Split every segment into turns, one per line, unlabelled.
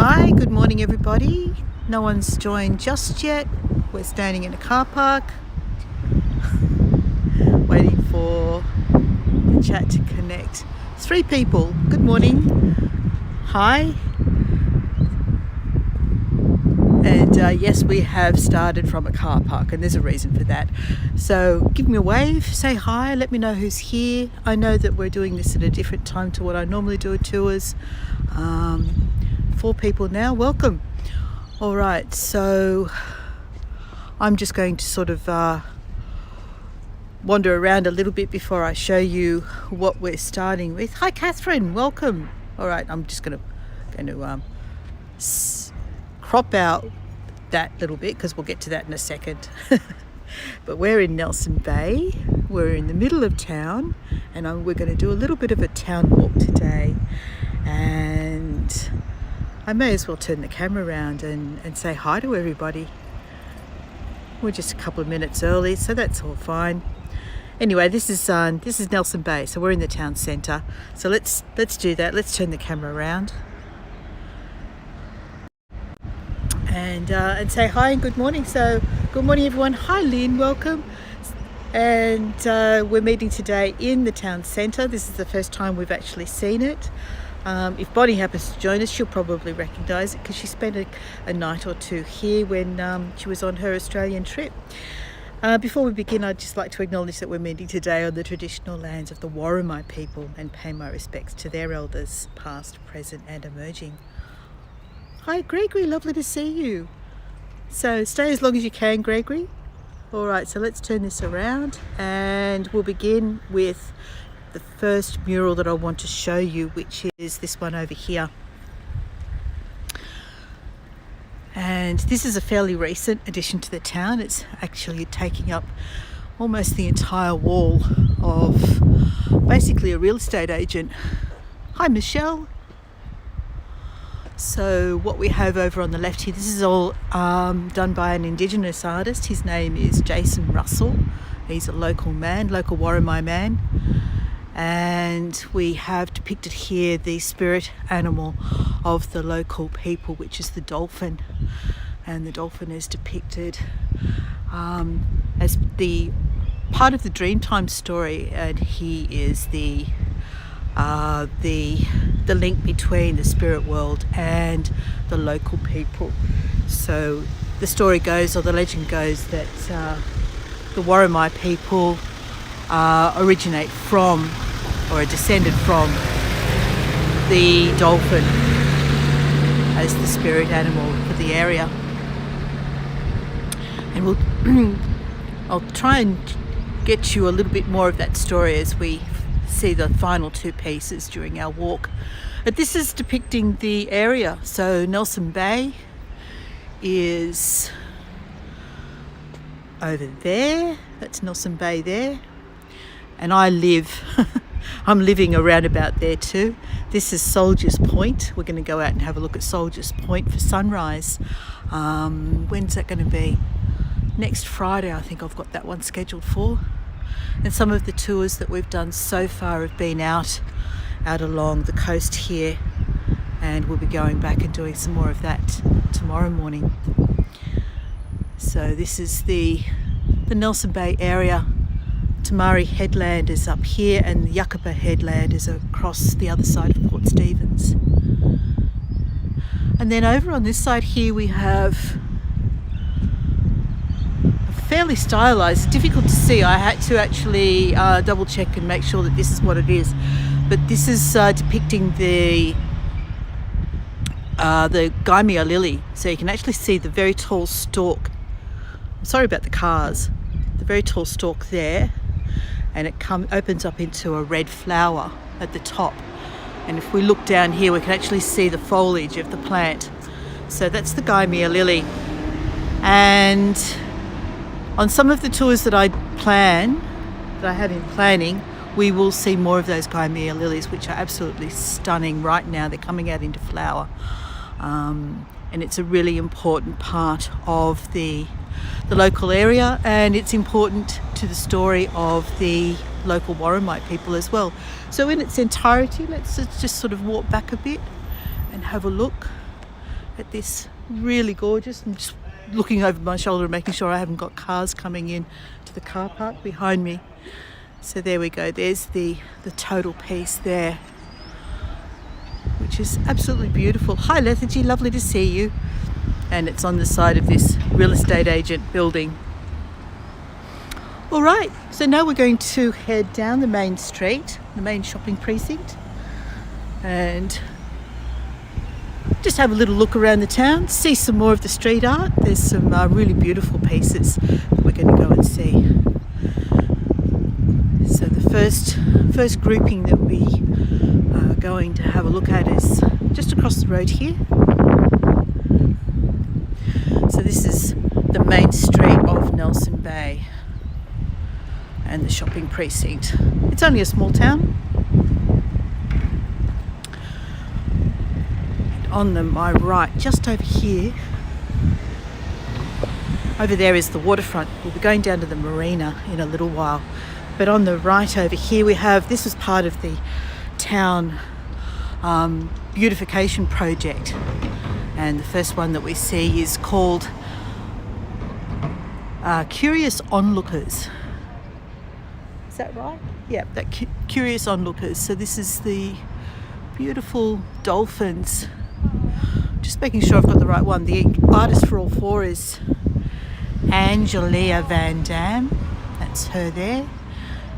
Hi, good morning everybody. No one's joined just yet. We're standing in a car park waiting for the chat to connect. 3 people. Good morning. Hi. And yes, we have started from a car park, and there's a reason for that. So give me a wave, say hi, let me know who's here. I know that we're doing this at a different time to what I normally do at tours. 4 people now, welcome. All right, so I'm just going to sort of wander around a little bit before I show you what we're starting with. Hi Catherine, welcome. All right, I'm just going to crop out that little bit because we'll get to that in a second. But we're in Nelson Bay, we're in the middle of town, and we're going to do a little bit of a town walk today. And I may as well turn the camera around and say hi to everybody. We're just a couple of minutes early, so that's all fine. Anyway, this is Nelson Bay, so we're in the town centre. So let's do that. Let's turn the camera around and say hi and good morning. So good morning everyone. Hi Lynn, welcome. And we're meeting today in the town centre. This is the first time we've actually seen it. If Bonnie happens to join us, she'll probably recognise it because she spent a night or two here when she was on her Australian trip. Before we begin, I'd just like to acknowledge that we're meeting today on the traditional lands of the Warramai people and pay my respects to their elders, past, present and emerging. Hi Gregory, lovely to see you. So stay as long as you can, Gregory. All right, so let's turn this around and we'll begin with the first mural that I want to show you, which is this one over here. And this is a fairly recent addition to the town. It's actually taking up almost the entire wall of basically a real estate agent. Hi Michelle. So what we have over on the left here, this is all done by an Indigenous artist. His name is Jason Russell. He's a local man, local Warramai man. And we have depicted here the spirit animal of the local people, which is the dolphin. And the dolphin is depicted as the part of the Dreamtime story, and he is the link between the spirit world and the local people. So the story goes, or the legend goes, that the Warramai people originate from, or are descended from, the dolphin as the spirit animal for the area. And I'll try and get you a little bit more of that story as we see the final 2 pieces during our walk. But this is depicting the area. So Nelson Bay is over there. That's Nelson Bay there. And I'm living around about there too. This is Soldiers Point. We're going to go out and have a look at Soldiers Point for sunrise. When's that going to be? Next Friday, I think I've got that one scheduled for. And some of the tours that we've done so far have been out along the coast here, and we'll be going back and doing some more of that tomorrow morning. So this is the Nelson Bay area. Tamari Headland is up here, and the Yucapa Headland is across the other side of Port Stephens. And then over on this side here we have fairly stylized. It's difficult to see. I had to actually double check and make sure that this is what it is. But this is depicting the Gaimea lily. So you can actually see the very tall stalk. Sorry about the cars. The very tall stalk there, and it opens up into a red flower at the top. And if we look down here, we can actually see the foliage of the plant. So that's the Gaimea lily. And on some of the tours that I have in planning, we will see more of those Gaimea lilies, which are absolutely stunning right now. They're coming out into flower. And it's a really important part of the local area, and it's important to the story of the local Warramai people as well. So in its entirety, let's just sort of walk back a bit and have a look. at this. Really gorgeous. I'm just looking over my shoulder and making sure I haven't got cars coming in to the car park behind me. So there we go. There's the total piece there, which is absolutely beautiful. Hi Lethargy, lovely to see you. And it's on the side of this real estate agent building. All right, so now we're going to head down the main street, the main shopping precinct, and just have a little look around the town, see some more of the street art. There's some really beautiful pieces that we're going to go and see. So the first grouping that we are going to have a look at is just across the road here. So this is the main street of Nelson Bay and the shopping precinct. It's only a small town. And on my right, just over here, over there is the waterfront. We'll be going down to the marina in a little while. But on the right over here we have, this is part of the town beautification project. And the first one that we see is called Curious Onlookers. Is that right? Yeah, Curious Onlookers. So this is the beautiful dolphins. Just making sure I've got the right one. The artist for all four is Angelia Van Dam. That's her there.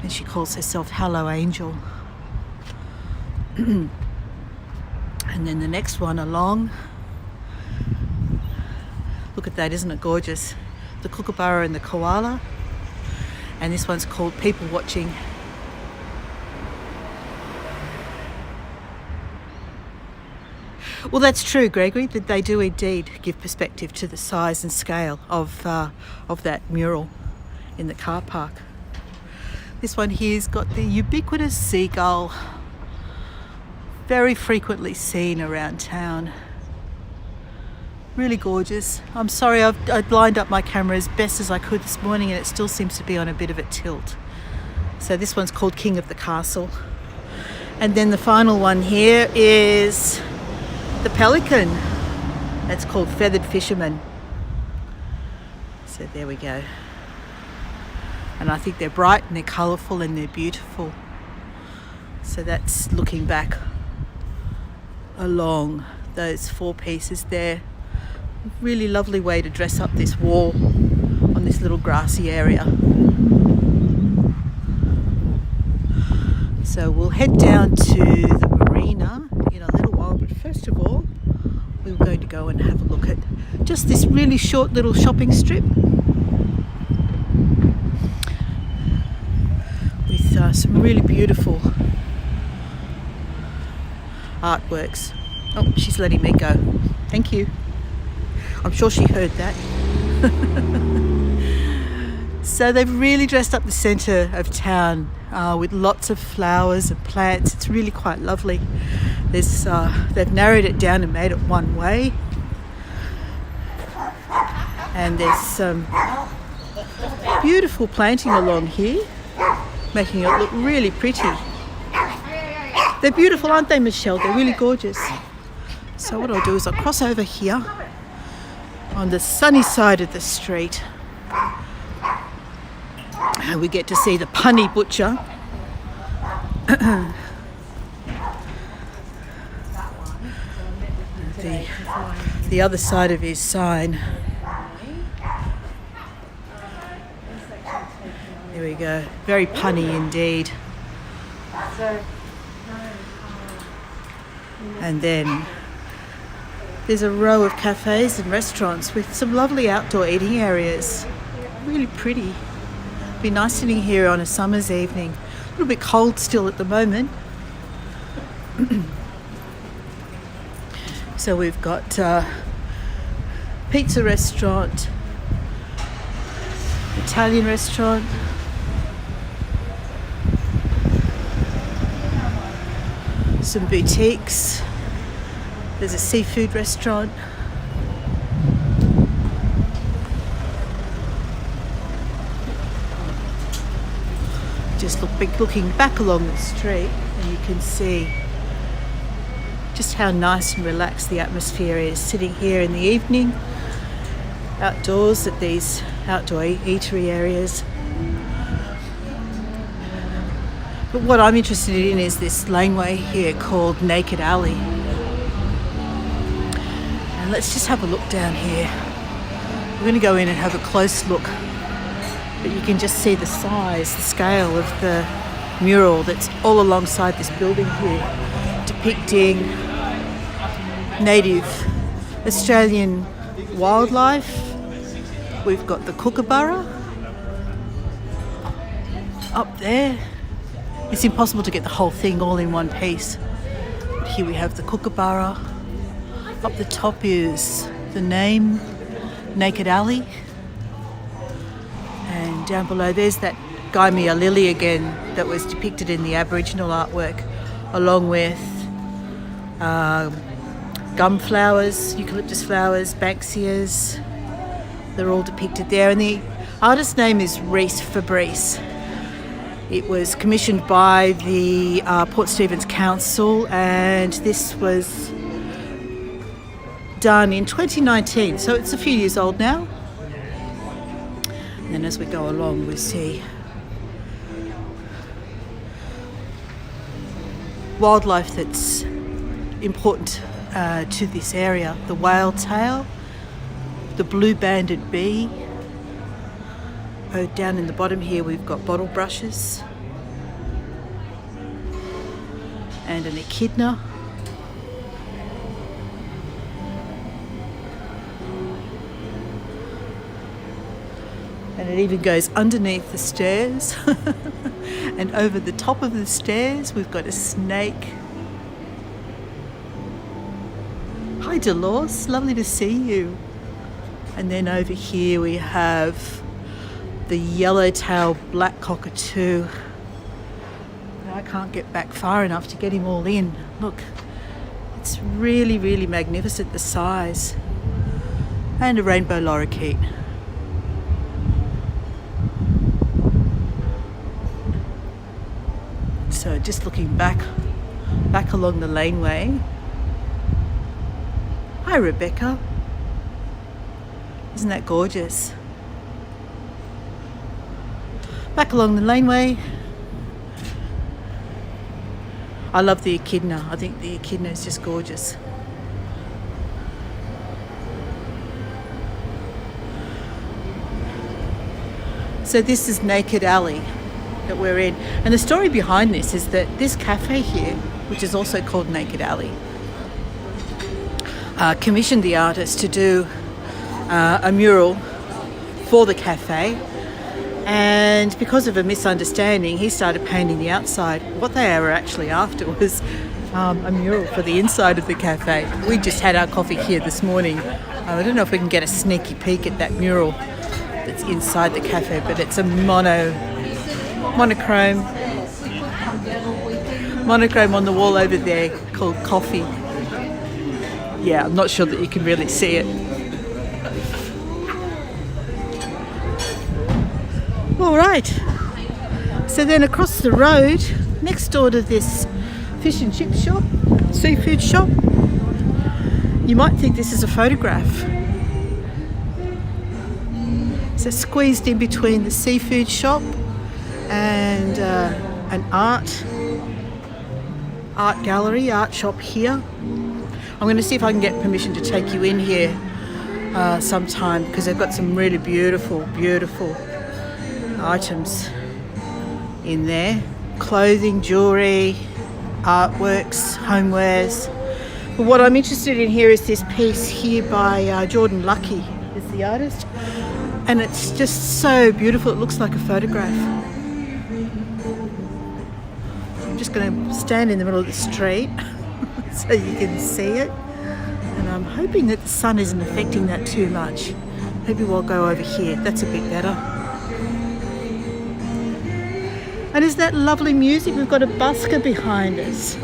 And she calls herself Hello Angel. And then the next one along. Look at that, isn't it gorgeous? The kookaburra and the koala. And this one's called People Watching. Well, that's true, Gregory, that they do indeed give perspective to the size and scale of that mural in the car park. This one here's got the ubiquitous seagull, very frequently seen around town. Really gorgeous. I'm sorry, I lined up my camera as best as I could this morning and it still seems to be on a bit of a tilt. So this one's called King of the Castle. And then the final one here is the pelican. That's called Feathered Fisherman. So there we go. And I think they're bright and they're colourful and they're beautiful. So that's looking back along those four pieces there. Really lovely way to dress up this wall on this little grassy area. So we'll head down to the marina in a little while, but first of all we're going to go and have a look at just this really short little shopping strip with some really beautiful artworks. Oh, she's letting me go. Thank you. I'm sure she heard that. So they've really dressed up the centre of town with lots of flowers and plants. It's really quite lovely. They've narrowed it down and made it one way. And there's some beautiful planting along here, making it look really pretty. They're beautiful, aren't they, Michelle? They're really gorgeous. So what I'll do is I'll cross over here on the sunny side of the street and we get to see the punny butcher. the other side of his sign. There we go, very punny indeed. And then there's a row of cafes and restaurants with some lovely outdoor eating areas. Really pretty. Be nice sitting here on a summer's evening. A little bit cold still at the moment. So we've got pizza restaurant, Italian restaurant, some boutiques. There's a seafood restaurant. Just looking back along the street and you can see just how nice and relaxed the atmosphere is sitting here in the evening outdoors at these outdoor eatery areas. But what I'm interested in is this laneway here called Naked Alley. And let's just have a look down here. We're going to go in and have a close look, but you can just see the size, the scale of the mural that's all alongside this building here, depicting native Australian wildlife. We've got the kookaburra up there. It's impossible to get the whole thing all in one piece. But here we have the kookaburra. Up the top is the name, Naked Alley. And down below there's that Gaimea lily again that was depicted in the Aboriginal artwork, along with gum flowers, eucalyptus flowers, banksias. They're all depicted there. And the artist's name is Reese Fabrice. It was commissioned by the Port Stephens Council, and this was done in 2019, so it's a few years old now. And then as we go along, we see wildlife that's important to this area. The whale tail, the blue-banded bee. Oh, down in the bottom here we've got bottle brushes and an echidna. And it even goes underneath the stairs. And over the top of the stairs we've got a snake. Hi Dolores, lovely to see you. And then over here we have the yellow-tailed black cockatoo. I can't get back far enough to get him all in. Look, it's really, really magnificent, the size. And a rainbow lorikeet. So just looking back along the laneway. Hi Rebecca. Isn't that gorgeous? Back along the laneway. I love the echidna. I think the echidna is just gorgeous. So this is Naked Alley that we're in. And the story behind this is that this cafe here, which is also called Naked Alley, commissioned the artist to do a mural for the cafe. And because of a misunderstanding, he started painting the outside. What they were actually after was a mural for the inside of the cafe. We just had our coffee here this morning. I don't know if we can get a sneaky peek at that mural that's inside the cafe, but it's a monochrome on the wall over there called Coffee. Yeah, I'm not sure that you can really see it. All right, so then across the road, next door to this fish and chip shop, seafood shop, you might think this is a photograph. So squeezed in between the seafood shop and an art gallery, art shop here. I'm going to see if I can get permission to take you in here sometime, because they've got some really beautiful items in there. Clothing, jewellery, artworks, homewares. But what I'm interested in here is this piece here by Jordan Lucky is the artist. And it's just so beautiful, it looks like a photograph. I'm just going to stand in the middle of the street so you can see it. And I'm hoping that the sun isn't affecting that too much. Maybe we'll go over here, that's a bit better. And is that lovely music? We've got a busker behind us.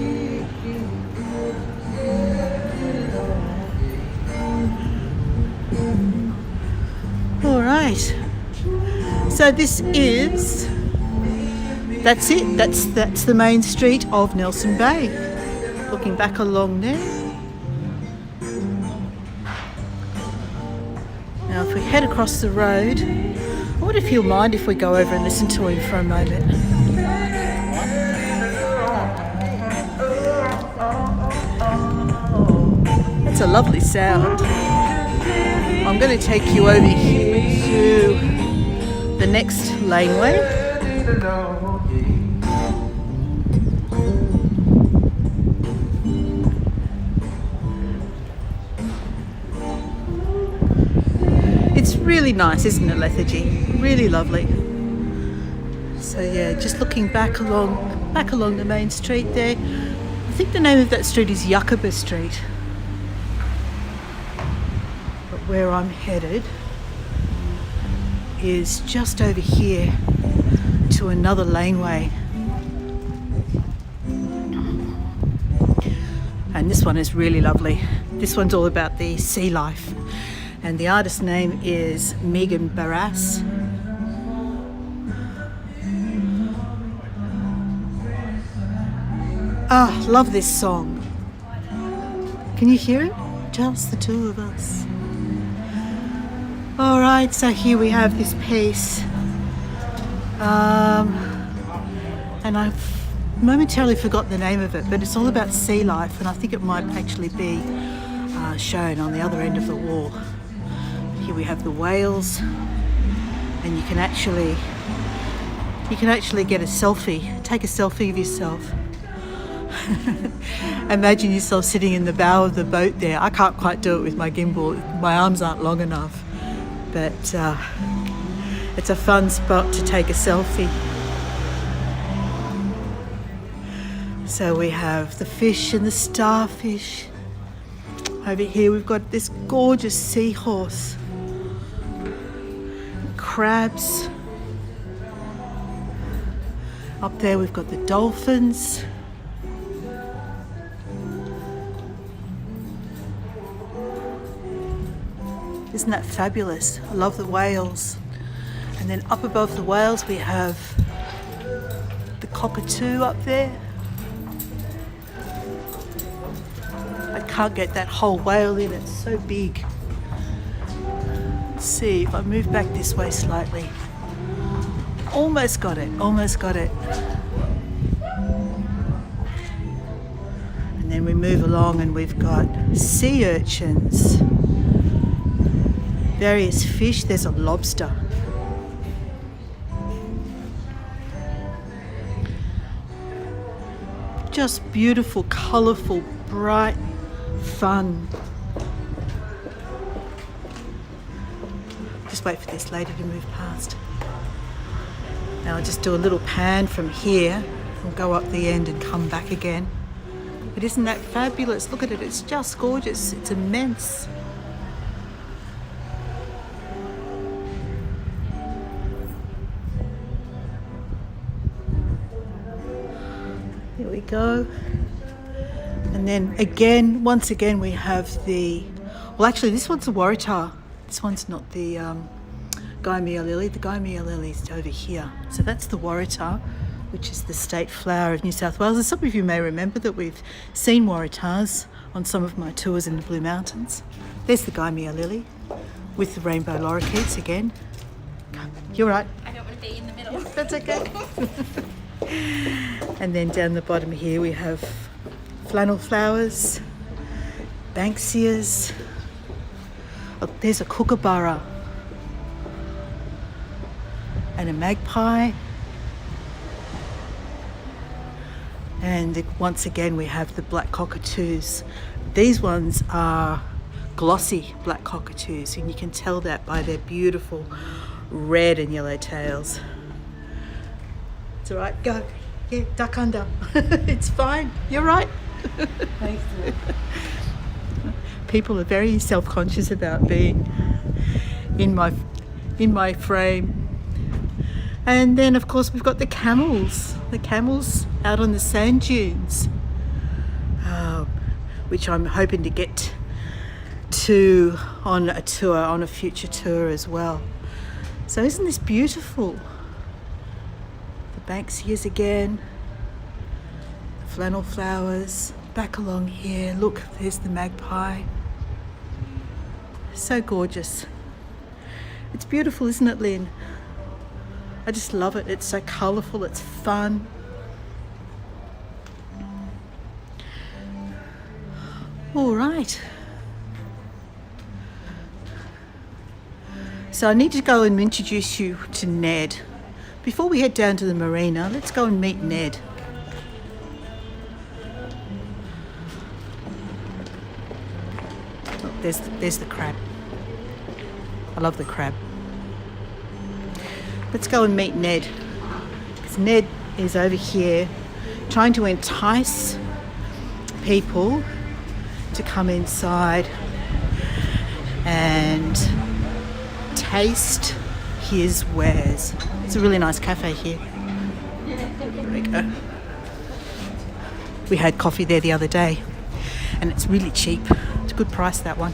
All right. So this is, that's it. That's the main street of Nelson Bay. looking back along there. Now if we head across the road, I wonder if he'll mind if we go over and listen to him for a moment. That's a lovely sound. I'm going to take you over here to the next laneway. It's really nice, isn't it, lethargy? Really lovely. So yeah, just looking back along the main street there. I think the name of that street is Yucaba Street. But where I'm headed is just over here to another laneway. And this one is really lovely. This one's all about the sea life. And the artist's name is Megan Barras. Ah, love this song. Can you hear it? Just the two of us. All right, so here we have this piece. And I've momentarily forgot the name of it, but it's all about sea life, and I think it might actually be shown on the other end of the wall. Here we have the whales, and you can actually get a selfie. Take a selfie of yourself. Imagine yourself sitting in the bow of the boat there. I can't quite do it with my gimbal. My arms aren't long enough, but it's a fun spot to take a selfie. So we have the fish and the starfish. Over here we've got this gorgeous seahorse. Crabs. Up there we've got the dolphins. Isn't that fabulous? I love the whales. And then up above the whales we have the cockatoo up there. I can't get that whole whale in, it's so big. Let's see if I move back this way slightly. Almost got it, almost got it. And then we move along and we've got sea urchins, various fish. There's a lobster. Just beautiful, colourful, bright, fun. Just wait for this lady to move past. Now I'll just do a little pan from here and go up the end and come back again. But isn't that fabulous? Look at it, it's just gorgeous. It's immense. Here we go. And then again, once again, we have the, well actually this one's a waratah. This one's not the Gymea lily. The Gymea lily is over here. So that's the waratah, which is the state flower of New South Wales. And some of you may remember that we've seen waratahs on some of my tours in the Blue Mountains. There's the Gymea lily with the rainbow lorikeets again. You're right.
I don't want to be in the middle.
Yeah, that's okay. And then down the bottom here we have flannel flowers, banksias. Oh, there's a kookaburra and a magpie. And once again we have the black cockatoos. These ones are glossy black cockatoos, and you can tell that by their beautiful red and yellow tails. It's all right, go. Yeah, duck under. It's fine, you're right.
Thanks.
People are very self-conscious about being in my frame. And then of course we've got the camels out on the sand dunes, which I'm hoping to get to on a future tour as well. So isn't this beautiful? The banksias again, the flannel flowers, back along here. Look, there's the magpie. So gorgeous. It's beautiful, isn't it, Lynn? I just love it. It's so colourful, it's fun. All right. So I need to go and introduce you to Ned. Before we head down to the marina, let's go and meet Ned. Oh, there's the crab. I love the crab. Let's go and meet Ned. Because Ned is over here trying to entice people to come inside and taste his wares. It's a really nice cafe here. There we go. We had coffee there the other day and it's really cheap. It's a good price, that one.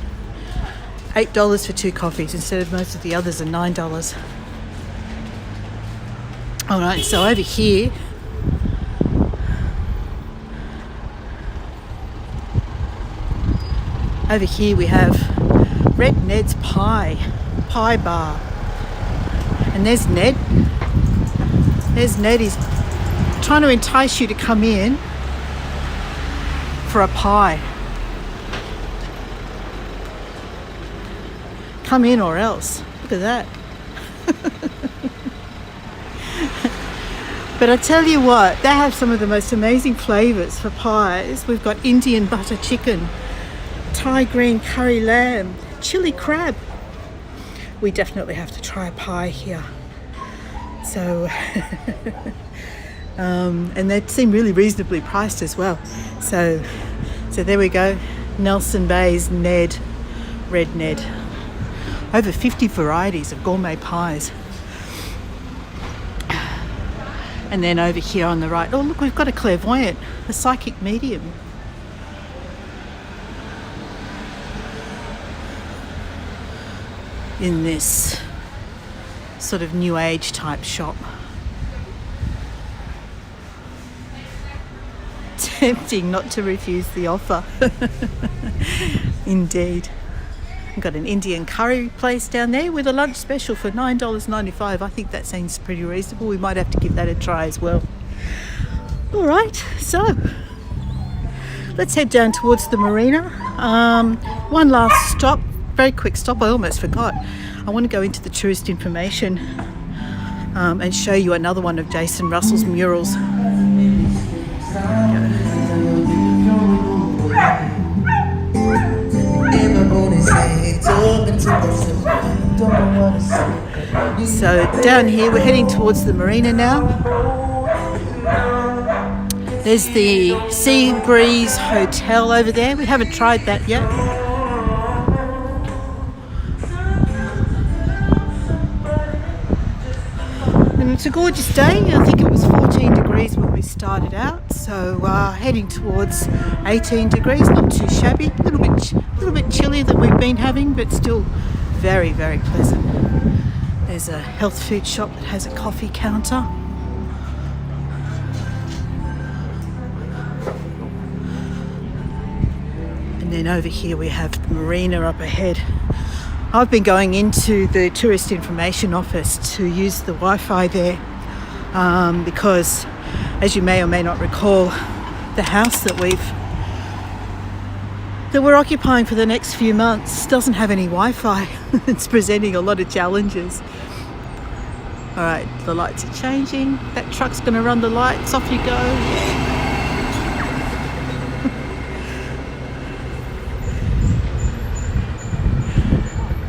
$8 for 2 coffees instead of most of the others are $9. Alright, so over here we have Red Ned's Pie Bar. And there's Ned. There's Ned. He's trying to entice you to come in for a pie. Come in or else. Look at that. But I tell you what, they have some of the most amazing flavours for pies. We've got Indian butter chicken, Thai green curry lamb, chili crab. We definitely have to try a pie here. So, and they seem really reasonably priced as well. So there we go. Nelson Bay's Ned, Red Ned. Over 50 varieties of gourmet pies. And then over here on the right, oh look, we've got a clairvoyant, a psychic medium. In this sort of new age type shop. Tempting not to refuse the offer. Indeed. We've got an Indian curry place down there with a lunch special for $9.95. I think that seems pretty reasonable. We might have to give that a try as well. All right, so let's head down towards the marina. One last stop, very quick stop. I almost forgot. I want to go into the tourist information and show you another one of Jason Russell's murals. So down here we're heading towards the marina now. There's the Sea Breeze Hotel over there. We haven't tried that yet. And it's a gorgeous day. I think it was 14 degrees when we started out, so heading towards 18 degrees, not too shabby. A little bit chillier than we've been having, but still very, very pleasant. There's a health food shop that has a coffee counter. And then over here we have the marina up ahead. I've been going into the tourist information office to use the Wi-Fi there because, as you may or may not recall, the house that we're occupying for the next few months doesn't have any Wi-Fi. It's presenting a lot of challenges. All right, the lights are changing. That truck's going to run the lights. Off you go.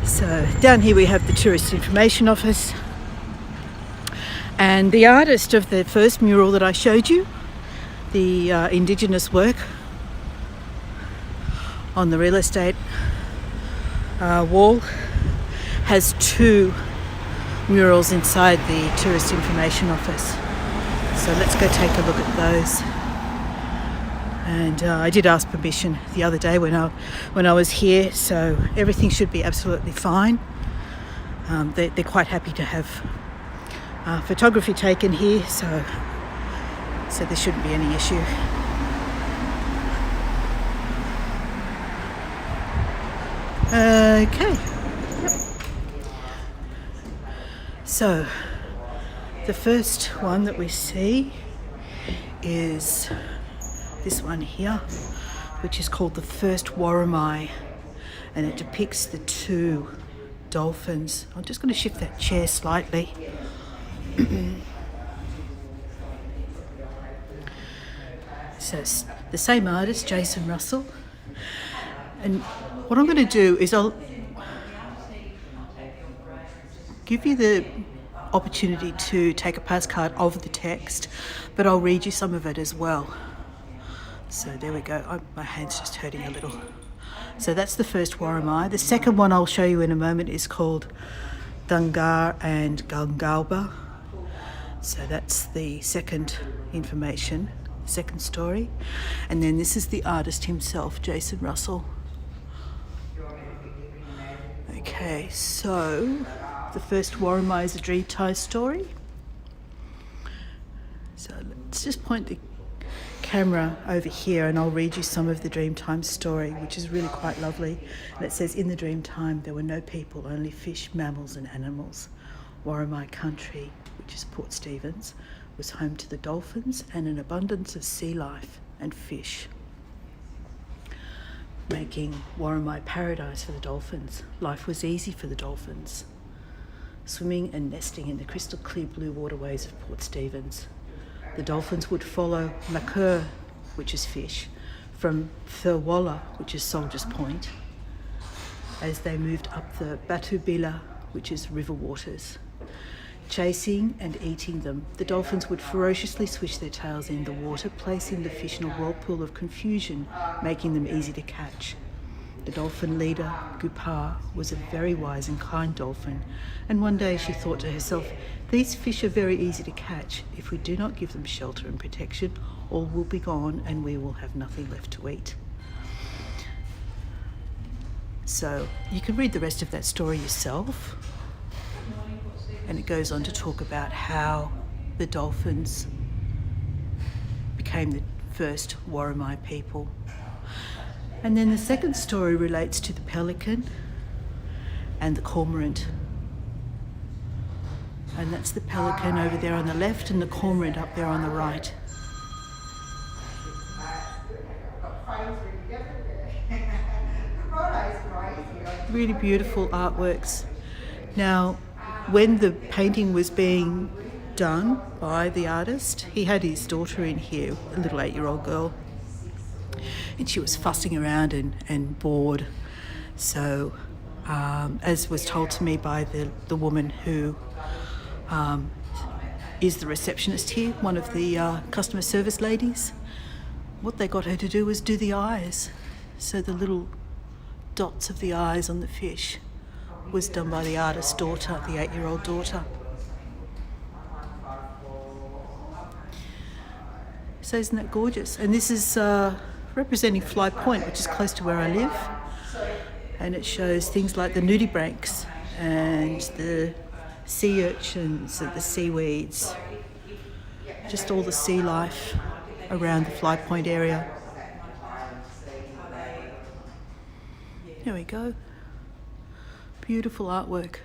So down here we have the tourist information office, and the artist of the first mural that I showed you, the Indigenous work on the real estate wall, has 2 murals inside the tourist information office. So let's go take a look at those. And I did ask permission the other day when I was here, so everything should be absolutely fine. They're quite happy to have photography taken here, so there shouldn't be any issue. Okay. So, the first one that we see is this one here, which is called the first Warramai, and it depicts the two dolphins. I'm just going to shift that chair slightly. So it's the same artist, Jason Russell. And what I'm going to do is I'll give you the opportunity to take a postcard of the text, but I'll read you some of it as well. So there we go. My hand's just hurting a little. So that's the first Warramai. The second one I'll show you in a moment is called Dungar and Gungalba. So that's the second information, second story. And then this is the artist himself, Jason Russell. Okay, so the first Warramai is a Dreamtime story. So let's just point the camera over here and I'll read you some of the Dreamtime story, which is really quite lovely. And it says, in the Dreamtime there were no people, only fish, mammals and animals. Warramai country, which is Port Stephens, was home to the dolphins and an abundance of sea life and fish, making Warramai paradise for the dolphins. Life was easy for the dolphins, swimming and nesting in the crystal clear blue waterways of Port Stephens. The dolphins would follow makur, which is fish, from Thirwalla, which is Soldier's Point, as they moved up the Batubila, which is river waters. Chasing and eating them, the dolphins would ferociously swish their tails in the water, placing the fish in a whirlpool of confusion, making them easy to catch. The dolphin leader, Gupar, was a very wise and kind dolphin, and one day she thought to herself, these fish are very easy to catch. If we do not give them shelter and protection, all will be gone and we will have nothing left to eat. So you can read the rest of that story yourself. And it goes on to talk about how the dolphins became the first Warramai people. And then the second story relates to the pelican and the cormorant. And that's the pelican over there on the left and the cormorant up there on the right. Really beautiful artworks. Now, when the painting was being done by the artist, he had his daughter in here, a little 8-year-old girl, and she was fussing around and bored. So, as was told to me by the woman who is the receptionist here, one of the customer service ladies, what they got her to do was do the eyes. So the little dots of the eyes on the fish was done by the artist's daughter, the 8-year-old daughter. So isn't that gorgeous? And this is representing Fly Point, which is close to where I live. And it shows things like the nudibranchs and the sea urchins and the seaweeds, just all the sea life around the Fly Point area. There we go. Beautiful artwork.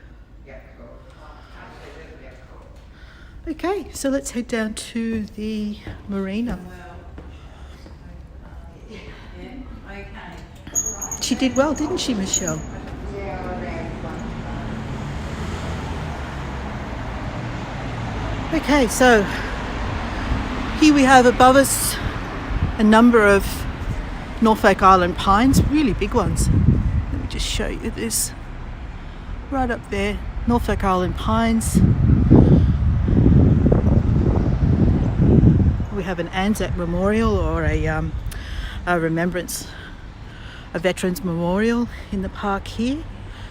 Okay, so let's head down to the marina. She did well, didn't she, Michelle? Okay, so here we have above us a number of Norfolk Island pines, really big ones. Let me just show you this. Right up there, Norfolk Island pines. We have an Anzac memorial, or a remembrance, a veterans memorial in the park here.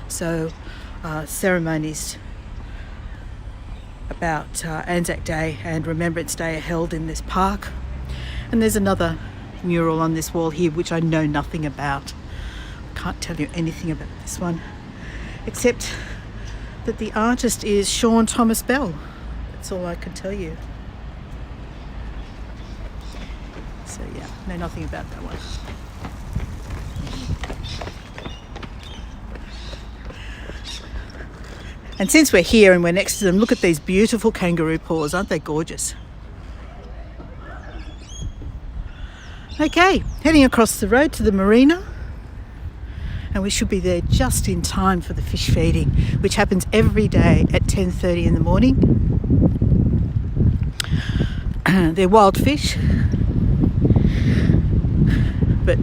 So ceremonies about Anzac Day and Remembrance Day are held in this park. And there's another mural on this wall here which I know nothing about. I can't tell you anything about this one, except that the artist is Sean Thomas Bell. That's all I can tell you. So yeah, know nothing about that one. And since we're here and we're next to them, look at these beautiful kangaroo paws. Aren't they gorgeous? Okay, heading across the road to the marina. And we should be there just in time for the fish feeding, which happens every day at 10:30 in the morning. They're wild fish, but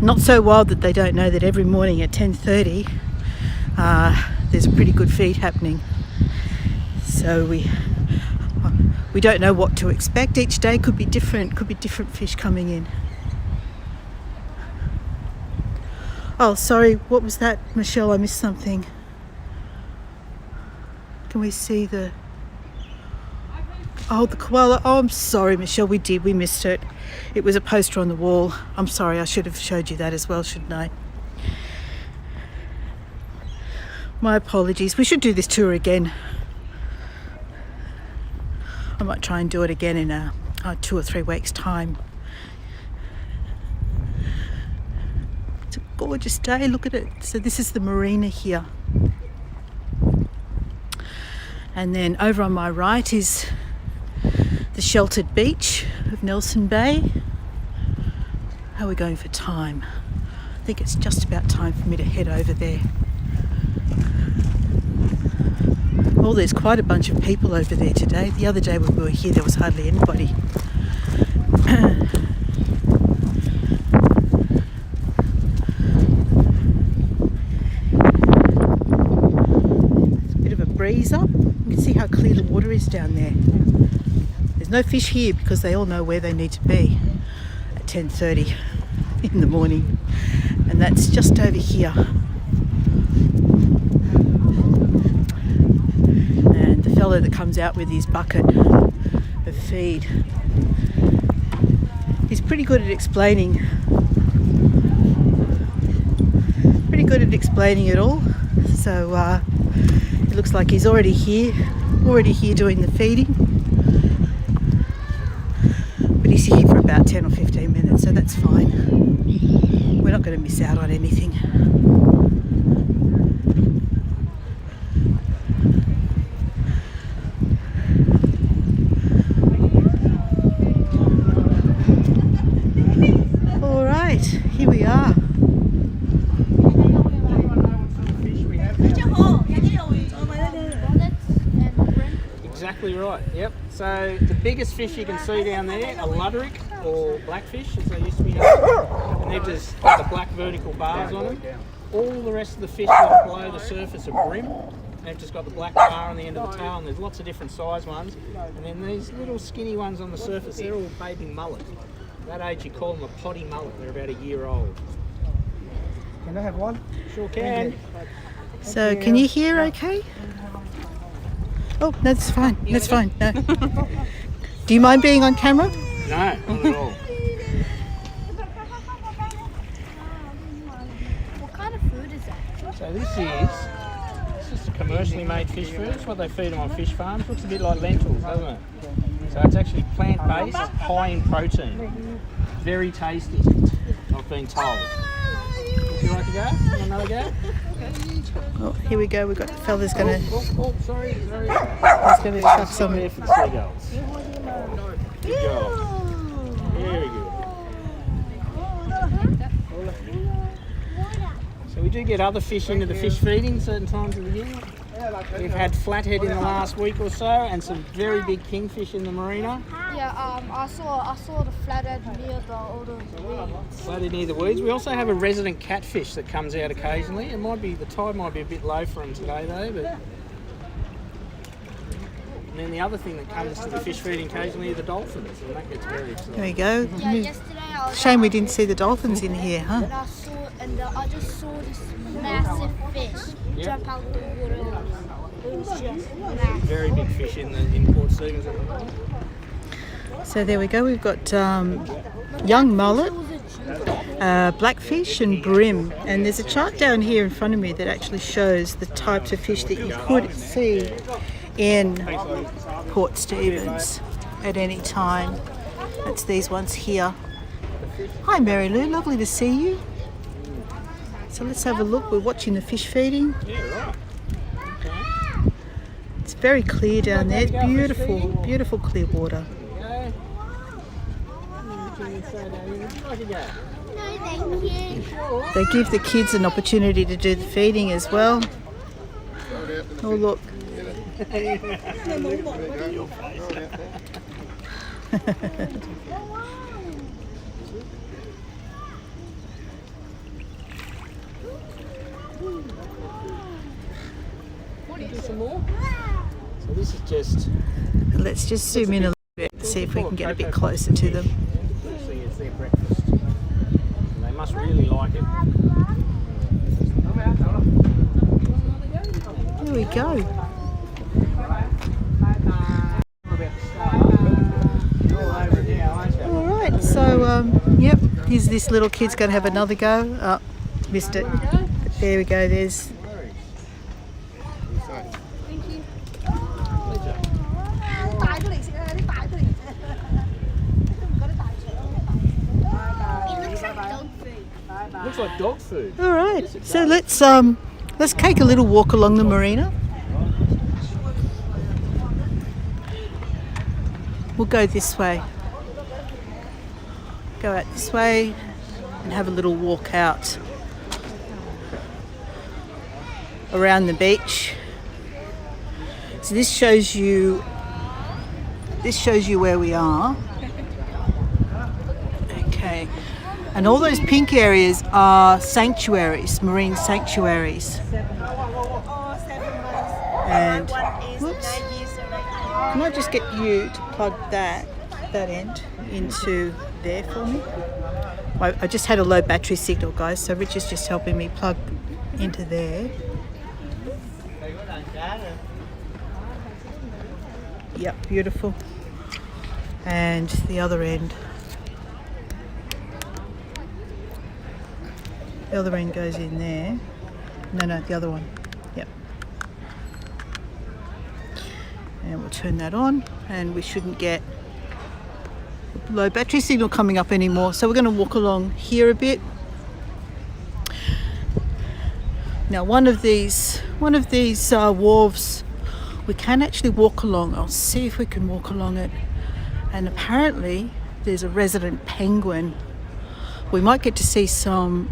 not so wild that they don't know that every morning at 10:30 there's a pretty good feed happening. So we don't know what to expect. Each day could be different fish coming in. Oh, sorry, what was that, Michelle? I missed something. Can we see the... Oh, the koala. Oh, I'm sorry, Michelle, we missed it. It was a poster on the wall. I'm sorry, I should have showed you that as well, shouldn't I? My apologies. We should do this tour again. I might try and do it again in 2 or 3 weeks' time. It's a gorgeous day, look at it. So this is the marina here. And then over on my right is the sheltered beach of Nelson Bay. How are we going for time? I think it's just about time for me to head over there. Oh, there's quite a bunch of people over there today. The other day when we were here, there was hardly anybody. There's a bit of a breeze up. You can see how clear the water is down there. There's no fish here because they all know where they need to be at 10:30 in the morning. And that's just over here. And the fellow that comes out with his bucket of feed, he's pretty good at explaining it all. So it looks like he's already here doing the feeding. But he's here for about 10 or 15 minutes, so that's fine. We're not going to miss out on anything. All right, here we are.
Exactly right, yep. So the biggest fish you can see down there are luderick, or blackfish as they used to be known. And they've just got the black vertical bars on them. All the rest of the fish that are below the surface are brim. They've just got the black bar on the end of the tail, and there's lots of different size ones. And then these little skinny ones on the surface, they're all baby mullet. At that age you call them a potty mullet, they're about a year old.
Can I have one?
Sure can.
So can you hear okay? Oh, no, that's fine. That's fine. No. Do you mind being on camera?
No, not at all.
What kind of food is that?
So this is just a commercially made fish food. It's what they feed them on fish farms. Looks a bit like lentils, doesn't it? So it's actually plant-based, high in protein. Very tasty, I've been told. Would you like to go? Want another go?
Oh, here we go. We've got the fella's going to...
Oh, sorry.
He's going to chuck some...
There for the seagulls. Good job. Very good. So we do get other fish into the fish feeding certain times of the year. We've had flathead in the last week or so, and some very big kingfish in the marina.
Yeah, I saw the flathead near all the weeds.
Flathead near the weeds. We also have a resident catfish that comes out occasionally. The tide might be a bit low for them today though, but. And then the other thing that comes to the fish feeding occasionally are the dolphins, and that gets very exciting.
There we go.
Yeah, yesterday I was
Shame we didn't see the dolphins in here, huh?
and I just saw this massive fish jump out of the water. It was just massive.
Very big fish in Port Stephens at the moment.
So there we go. We've got young mullet, blackfish and brim. And there's a chart down here in front of me that actually shows the types of fish that you could see in Port Stephens at any time. That's these ones here. Hi Mary Lou, lovely to see you. So let's have a look. We're watching the fish feeding.
Yeah, right. Okay.
It's very clear down there. It's beautiful, beautiful clear water.
Go. Like a go.
No, thank you.
They give the kids an opportunity to do the feeding as well. Oh look.
Do some more. So this is just
Let's just zoom in a little bit and see if we can get a bit closer to them.
actually it's their breakfast. And they must really like it.
There we go. All right, so yep, here's this little kid's going to have another go. Oh, missed it. There we go. There's.
It looks like dog food.
Looks like dog food.
All right, so let's take a little walk along the marina. We'll go this way. Go out this way and have a little walk out around the beach. So this shows you where we are. Okay. And all those pink areas are sanctuaries, marine sanctuaries. And whoops. Can I just get you to plug that end into there for me? I just had a low battery signal, guys, so Richard's just helping me plug into there. Yep, beautiful. And the other end. The other end goes in there. No, the other one. Yep. And we'll turn that on, and we shouldn't get low battery signal coming up anymore. So we're going to walk along here a bit. Now one of these wharves we can actually walk along. I'll see if we can walk along it. And apparently there's a resident penguin. We might get to see some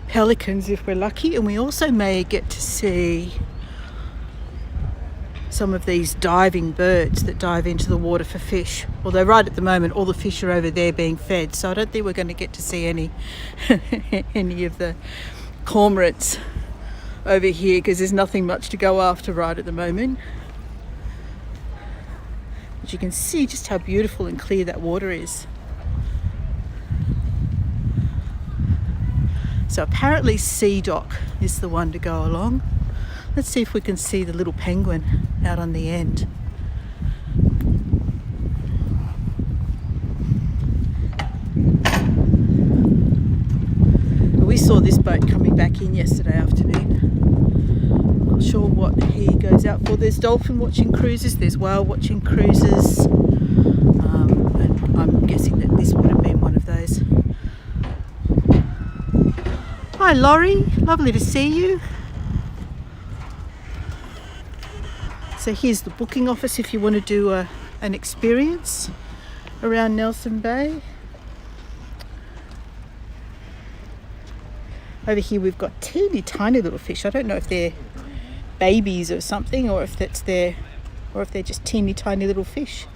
pelicans if we're lucky, and we also may get to see some of these diving birds that dive into the water for fish. Although right at the moment all the fish are over there being fed, so I don't think we're going to get to see any any of the cormorants over here because there's nothing much to go after right at the moment. But you can see just how beautiful and clear that water is. So apparently Sea Dock is the one to go along. Let's see if we can see the little penguin out on the end. We saw this boat coming back in yesterday afternoon. I'm not sure what he goes out for. There's dolphin watching cruises, there's whale watching cruises, and I'm guessing that this would have been one of those. Hi Laurie, lovely to see you. So here's the booking office if you want to do an experience around Nelson Bay. Over here we've got teeny tiny little fish. I don't know if they're babies or something, or if they're just teeny tiny little fish.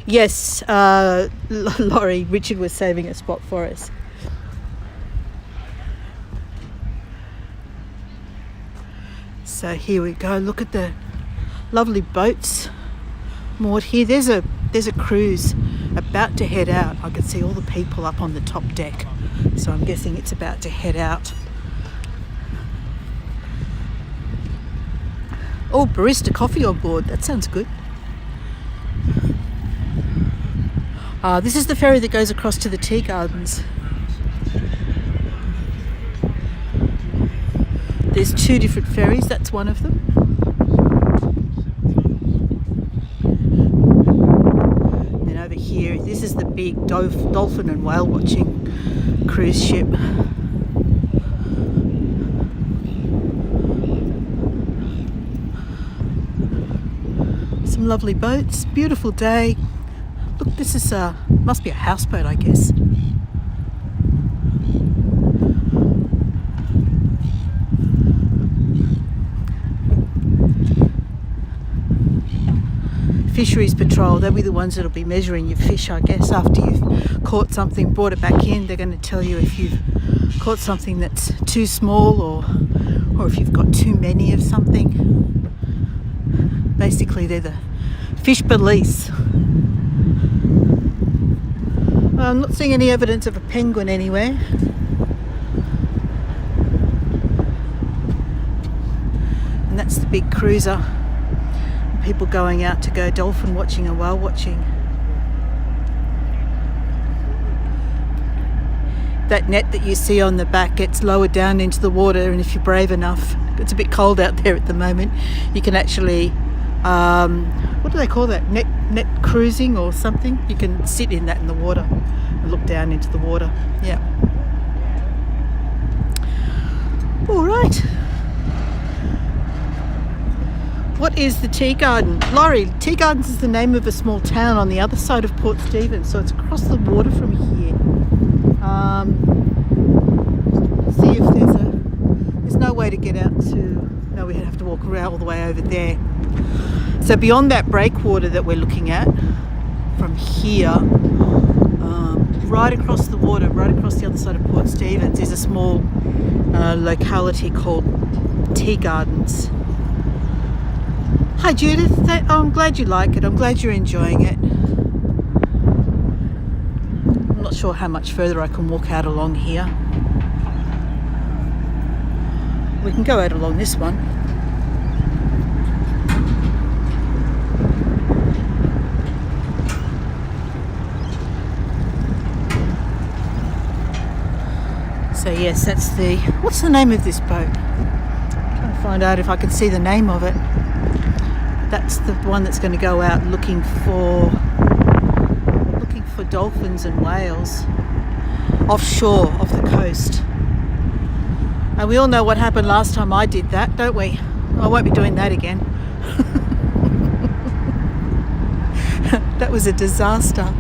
Yes, Laurie, Richard was saving a spot for us. So here we go. Look at the lovely boats moored here. There's a cruise about to head out. I can see all the people up on the top deck, so I'm guessing it's about to head out. Oh, barista coffee on board. That sounds good. This is the ferry that goes across to the tea gardens. There's two different ferries, that's one of them. Then over here, this is the big dolphin and whale watching cruise ship. Some lovely boats, beautiful day. Look, this is must be a houseboat, I guess. Fisheries Patrol, they'll be the ones that'll be measuring your fish, I guess. After you've caught something, brought it back in, they're going to tell you if you've caught something that's too small or if you've got too many of something. Basically, they're the fish police. I'm not seeing any evidence of a penguin anywhere. And that's the big cruiser. People going out to go dolphin watching and whale watching. That net that you see on the back gets lowered down into the water, and if you're brave enough, it's a bit cold out there at the moment, you can actually what do they call that, net cruising or something. You can sit in that in the water and look down into the water. Yeah. All right. What is the Tea Garden? Laurie, Tea Gardens is the name of a small town on the other side of Port Stephens, so it's across the water from here. See if there's no way to get out to, no, we have to walk around all the way over there. So beyond that breakwater that we're looking at, from here, right across the water, right across the other side of Port Stephens, is a small locality called Tea Gardens. Hi Judith, I'm glad you like it. I'm glad you're enjoying it. I'm not sure how much further I can walk out along here. We can go out along this one. So yes, that's the, what's the name of this boat? I'm trying to find out if I can see the name of it. That's the one that's going to go out looking for dolphins and whales offshore, off the coast. And we all know what happened last time I did that, don't we? I won't be doing that again. That was a disaster.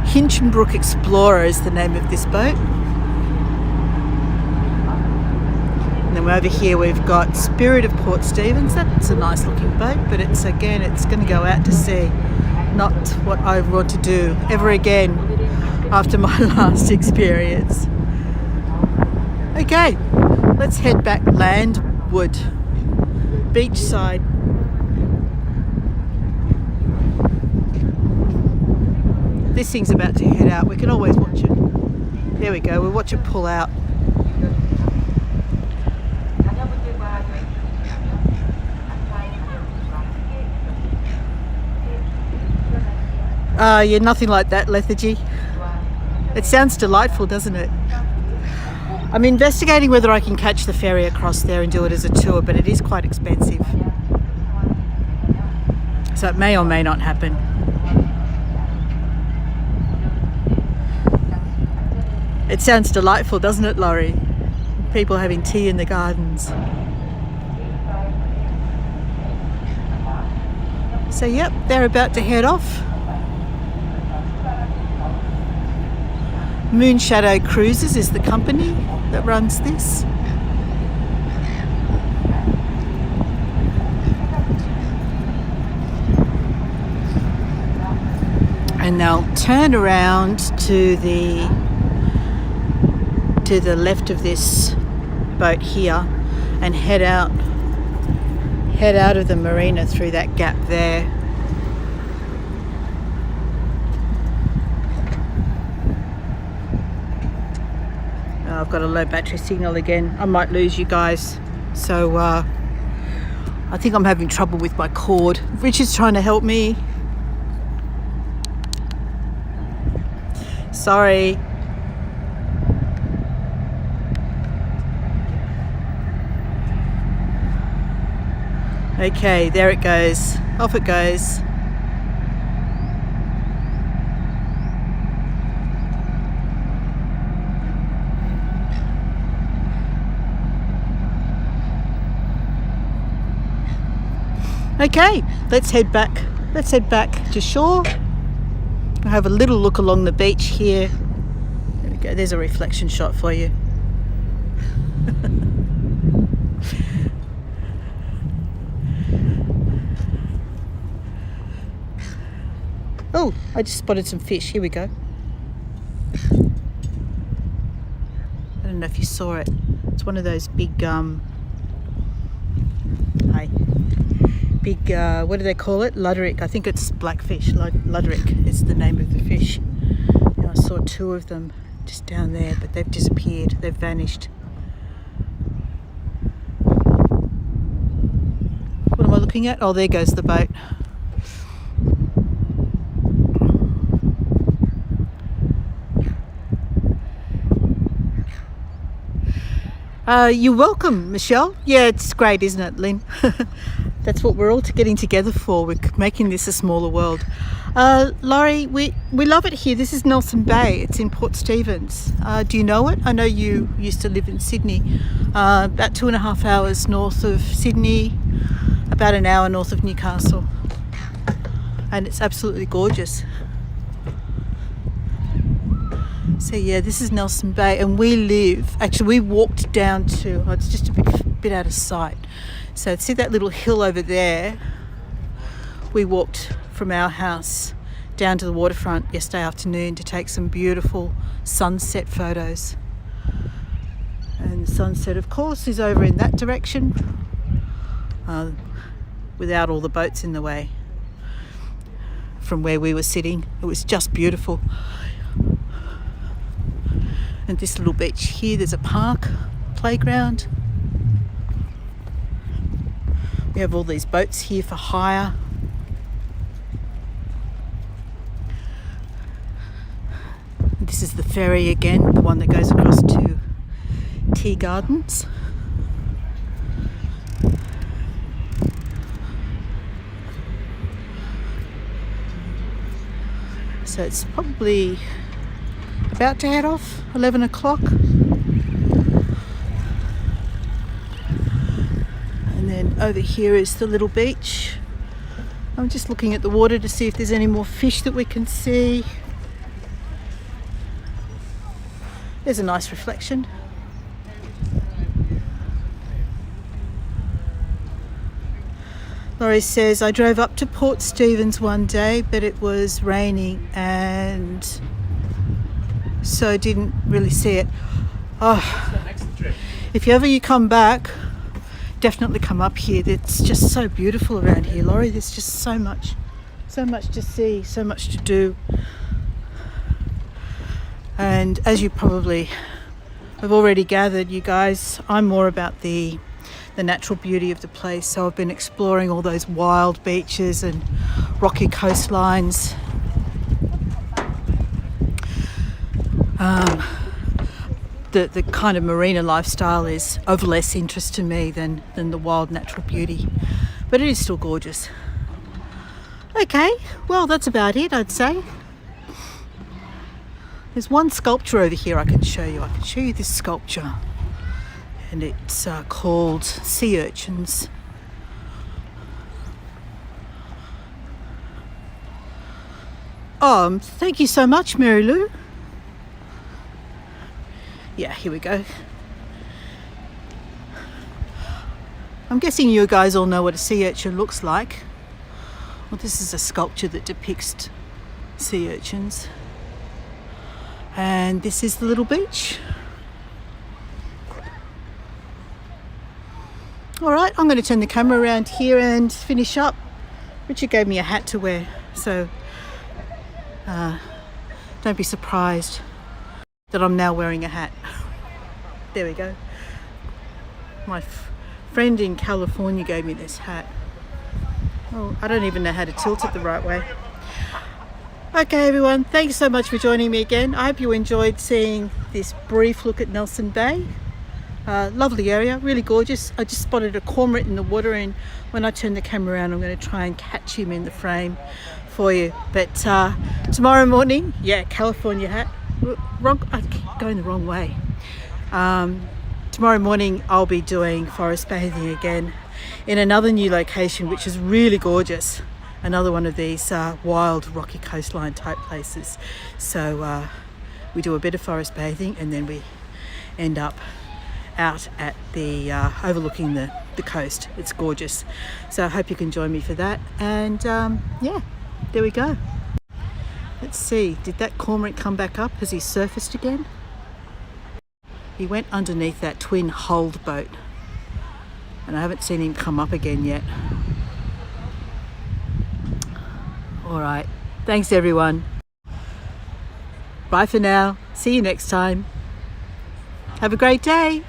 Hinchinbrook Explorer is the name of this boat. And then over here we've got Spirit of Port Stephens. That's a nice looking boat, but it's going to go out to sea. Not what I want to do ever again after my last experience. Okay, let's head back landward, beachside. This thing's about to head out. We can always watch it. There we go, we'll watch it pull out. Yeah, nothing like that, lethargy. It sounds delightful, doesn't it? I'm investigating whether I can catch the ferry across there and do it as a tour, but it is quite expensive. So it may or may not happen. It sounds delightful, doesn't it, Laurie? People having tea in the gardens. So yep, they're about to head off. Moonshadow Cruises is the company that runs this. And they'll turn around to the left of this boat here and head out of the marina through that gap there. I've got a low battery signal again. I might lose you guys. So I think I'm having trouble with my cord. Richard's trying to help me. Sorry. Okay, there it goes. Off it goes. Okay, let's head back. Let's head back to shore. I'll have a little look along the beach here. There we go. There's a reflection shot for you. Oh, I just spotted some fish. Here we go. I don't know if you saw it. It's one of those big, what do they call it? Luderick. I think it's blackfish. Luderick is the name of the fish. And I saw two of them just down there, but they've disappeared. They've vanished. What am I looking at? Oh, there goes the boat. You're welcome, Michelle. Yeah, it's great, isn't it, Lynn? That's what we're all getting together for. We're making this a smaller world. Laurie, we love it here. This is Nelson Bay. It's in Port Stephens. Do you know it? I know you used to live in Sydney. About 2.5 hours north of Sydney, about an hour north of Newcastle. And it's absolutely gorgeous. So yeah, this is Nelson Bay, and we walked down to, it's just a bit out of sight. So see that little hill over there? We walked from our house down to the waterfront yesterday afternoon to take some beautiful sunset photos. And the sunset, of course, is over in that direction, without all the boats in the way. From where we were sitting, it was just beautiful. And this little beach here, there's a park, playground. We have all these boats here for hire. This is the ferry again, the one that goes across to Tea Gardens. So it's probably about to head off, 11 o'clock. And then over here is the little beach. I'm just looking at the water to see if there's any more fish that we can see. There's a nice reflection. Laurie says, I drove up to Port Stephens one day, but it was raining and so didn't really see it. Oh, if you come back, definitely come up here. It's just so beautiful around here, Laurie. There's just so much to see, so much to do. And as you probably have already gathered, you guys, I'm more about the natural beauty of the place. So I've been exploring all those wild beaches and rocky coastlines. The kind of marina lifestyle is of less interest to me than the wild natural beauty, but it is still gorgeous. Okay, well, that's about it, I'd say. There's one sculpture over here I can show you. I can show you this sculpture, and it's called Sea Urchins. Thank you so much, Mary Lou. Yeah, here we go. I'm guessing you guys all know what a sea urchin looks like. Well, this is a sculpture that depicts sea urchins. And this is the little beach. All right, I'm going to turn the camera around here and finish up. Richard gave me a hat to wear, so don't be surprised that I'm now wearing a hat. There we go. My friend in California gave me this hat. Oh, I don't even know how to tilt it the right way. Okay, everyone, thanks so much for joining me again. I hope you enjoyed seeing this brief look at Nelson Bay. Lovely area, really gorgeous. I just spotted a cormorant in the water, and when I turn the camera around, I'm going to try and catch him in the frame for you. But tomorrow morning, yeah, California hat. I keep going the wrong way. Tomorrow morning I'll be doing forest bathing again, in another new location, which is really gorgeous. Another one of these wild rocky coastline type places. So we do a bit of forest bathing and then we end up out at the overlooking the coast. It's gorgeous. So I hope you can join me for that. And yeah, there we go. Let's see, did that cormorant come back up? Has he surfaced again? He went underneath that twin hold boat and I haven't seen him come up again yet. All right, thanks everyone. Bye for now. See you next time. Have a great day.